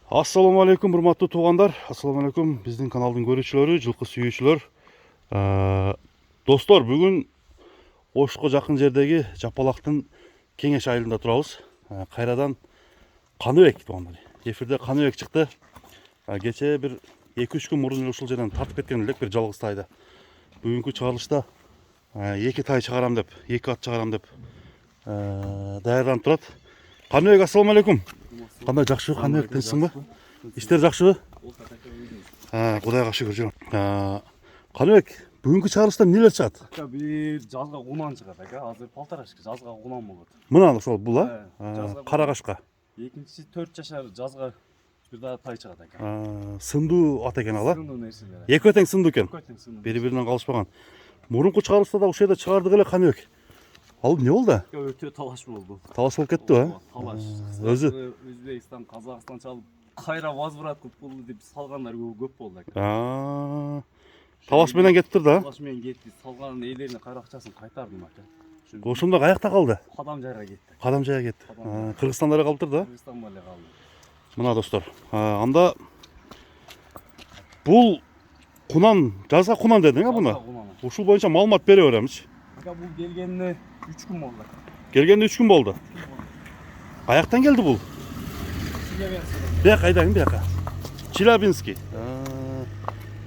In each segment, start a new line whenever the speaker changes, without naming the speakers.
Assalamu alaikum, урматтуу туугандар. Assalamu alaikum, биздин каналдын көрүүчүлөрү, жылкы сүйүүчүлөр. Достор, бүгүн Ошко жакын жердеги Жапалактын Кеңеш айылында турабыз. Кайрадан Каныбек туугандар. Эфирде Каныбек чыкты. Кечээ бир 2-3 күн мурун ушул жерден тартып кеткен элек бир жалгыз тайды. Бүгүнкү чыгарылышта 2 тай чыгарам деп, 2 ат чыгарам деп даярданып турат. Каныбек, assalamu alaikum. Кандай жакшы, Каныбек тынчсыңбы? Иштер жакшыбы? Кудайга шүгүр жүрөм. Каныбек, бүгүнкү чыгарылышта эмнелер чыгат?
Бир жазга унан чыгат ака. Азыр полторашка жазга унан болот.
Мына ошол бул кара кашка.
Экинчиси 4 жашар жазга бир дагы тай чыгат ака.
Сындуу ат экен ал,
Сындуу нерселер.
Экөө тең сындуу экен.
Бири-биринен
калышпаган. Мурунку чыгарылышта да ушул жерде чыгардык эле Каныбек. Ал эмне болду?
Өтө талаш болду.
Талаш болуп кеттиби?
Талаш.
Өзү
Өзбекстан, Казакстан чалып кайра возврат кылып болду деп салгандар көп болду ака.
Талаш менен кетиптир да.
Талаш менен кетти. Салган элдерine кайра акчасын кайтардым ака.
Ошондо каякта калды?
Кадам жайга кетти.
Кадам жайга кетти. Кыргызстанда эле калыптыр да?
Кыргызстанда эле калды.
Мына достор, анда бул кунан, жазга кунан дедиң буну? Ушул боюнча маалымат бере беремичи.
Ака бул келгенине 3 күн болду.
Келгенде 3 күн болду. Каяктан келди бул? Бияка айдайын, бияка. Челябинский.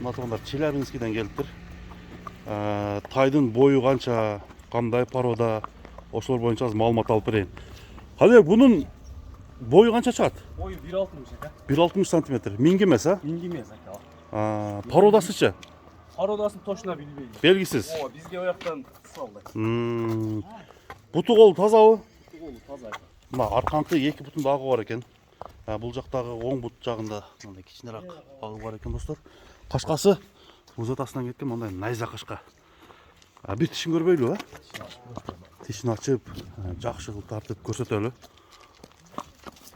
Мына туугандар, Челябинскийден келиптир. Тайдын бою канча, кандай порода, ошолор боюнча аз маалымат алып берейин. Каныбек, бунун бою канча чыгат?
Бою 1.60 ака.
1.60 сантиметр. Минги эмес,
Минги эмес ака.
Породасычы?
Породасын точно билбейм.
Белгисиз.
Бизге ояктан салды.
Буту кол тазабы?
Буту колу таза.
Мына арканкы 2 бутун багы бар экен. Бул жактагы оң бут жагында мындай кичинерак багы бар экен достор. Кашкасы муз атасынан кеткен мындай найза кашка. Бир тишин көрбөйлүбү? Тишин ачып, жакшы кылып тартып көрсөтөлү.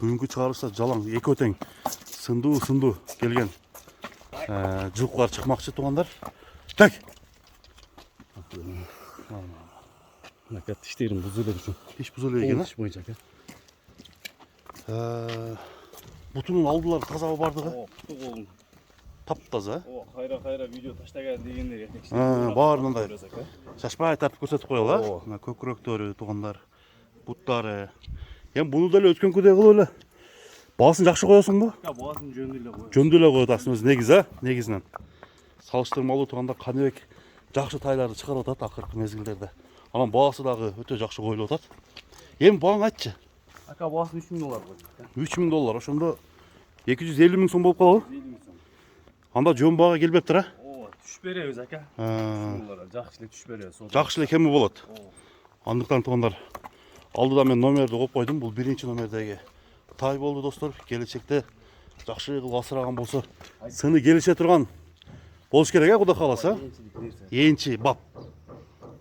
Бүгүнкү чыгарылышта жалаң экөө тең сындуу келген жылкылар чыкмакчы туугандар. Так.
Ака тиштерим бузулуп эле.
Тиш бузулуп экен,
Тиш боюнча ака.
Бутунун алдылары тазабы бардыгы?
Буту колун.
Таптаза.
Кайра видео таштаган дегендер этекчи.
Баарындай. Шашпай тартып көрсөтүп коелу, мына көкүрөктөрү туугандар, буттары. Эми буну деле өткөнкүдөй кылып эле баасын жакшы коесуңбу?
Баасын жөндүү эле коет.
Жөндүү эле коет асың өзү негиз, негизинен. Салыштырмалуу туугандар Каныбек жакшы тайларды чыгарып атат акыркы мезгилдерде. Анан баасы дагы өтө жакшы коюлуп атат. Эми бааңы айтчы.
Ака баасын $3000 койдук.
$3000. Ошондо 250 000 сом болуп калабы?
50 000 сом.
Анда жөн баага келбептир,
Түш беребиз ака. Жакшы эле түш беребиз.
Жакшы эле кеми болот. Андыктан туугандар, алдыда мен номерди коюп койдум. Бул 1-чи номердеги тай болду достор. Келечекте жакшы кылып асыраган болсо, сыны келише турган болуш керек, Кудай кааласа. Энчи бап.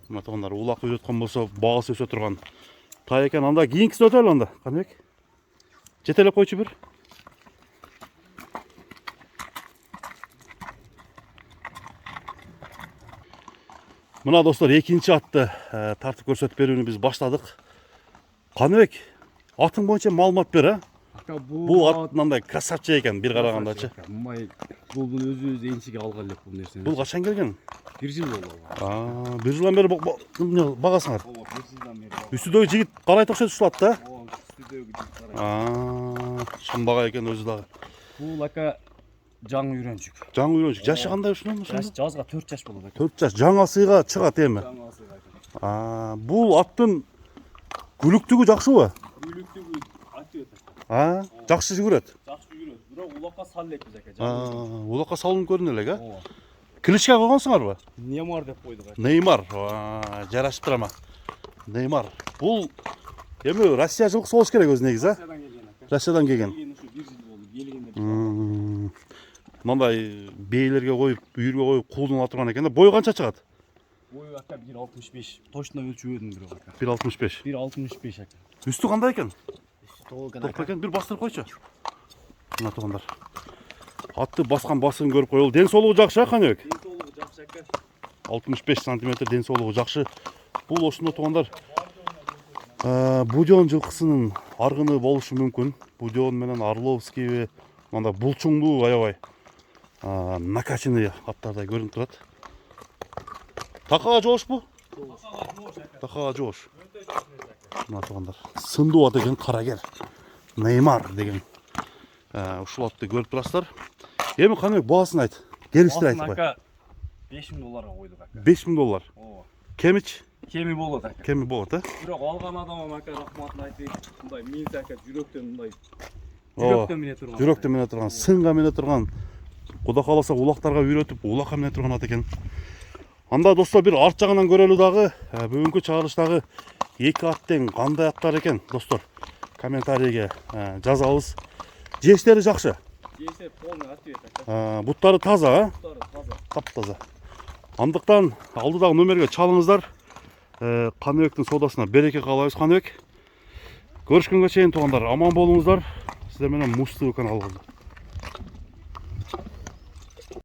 Мына туугандар, улак үйрөткөн болсо, баасы өсө турган тай экен. Анда кийинкисин өтөлү анда, Каныбек. Жетелеп койчу бир. Мына достор, экинчи атты тартып көрсөтүп берүүнү биз баштадык. Каныбек, атың боюнча маалымат бер, Бул ат мындай красавчы экен бир карагандачы.
Бул өзү энчиге алган элек бул нерсени.
Бул качан келген?
1 жыл болду.
1 жылдан бери багасыңар. Үстүдөгү жигит карайт окшойт ушул атта.
Үстүдөгү жигит карайт.
Шамбага экен өзү дагы.
Бул ака жаңы үйрөнчүк.
Жаңы үйрөнчүк. Жашы кандай ушунун?
Жазга 4 жаш болот ака.
4 жаш. Жаңы сыйга чыгат эми. Бул аттын күлүктүгү жакшыбы?
Күлүктүгү аты өтөт.
Жакшы жүгүрөт.
Жакшы жүгүрөт. Бирок улакка сал элекпиз ака.
Улакка салынып көрүнө элек, Кличка койгонсуңарбы?
Неймар деп койдук ака.
Неймар. Жарашып турама. Неймар. Бул эми Россия жылкысы болуш керек өзү негиз, Россиядан келген.
Ушу 1 жыл болду. Келгенде.
Мындай бейлерге коюп, үйүргө коюп куулдуна турган экен да. Бою канча чыгат?
Бою ака 1.65. Точно өлчөбөдүм бирок ака.
1.65.
1.65 ака.
Үстү кандай экен?
Толук
экен. Бир бастырып койчу. Мына туугандар. Атты баскан басын көрүп коелу. Ден соолугу жакшы, Каныбек?
Ден соолугу жакшы ака.
65 сантиметр ден соолугу жакшы. Бул ошондо туугандар Будён жылкысынын аргыны болушу мүмкүн. Будён менен Орловскийби Мында булчуңдуу аябай накачанный аттардай көрүнүп турат. Такага жоош бу? Такага жоош. Мына туугандар. Сындуу ат экен, карагер. Неймар деген. Ушул атты көрүп турасыздар. Эми Каныбек баасын айт. Келиштир айтып кой.
$5000 койдук ака.
$5000.
Ооба.
Кемич?
Кеми болот ака.
Кеми болот,
Бирок алган адамам ака рахматын айтып, мындай минс ака жүрөктөн мындай
Ооба.
жүрөктөн мине турган.
Жүрөктөн мине турган, сынга мине турган, Куда кааласа улактарга үйрөтүп, улакка мине турган ат экен. Анда достор бир арт жагынан көрөлү дагы, бүгүнкү чыгарылыштагы эки ат тең кандай аттар экен, достор. Комментарийге жазабыз. Жештери жакшы.
Жесе полный ответ ака.
Буттары таза,
Буттары таза.
таптаза. Андыктан алдыдагы номерге чалыңыздар. Каныбектин соодасына береке каалайбыз, Каныбек. Көрүшкөнгө чейин туугандар, аман болуңуздар. Сиздер менен Муз ТВ каналы болду.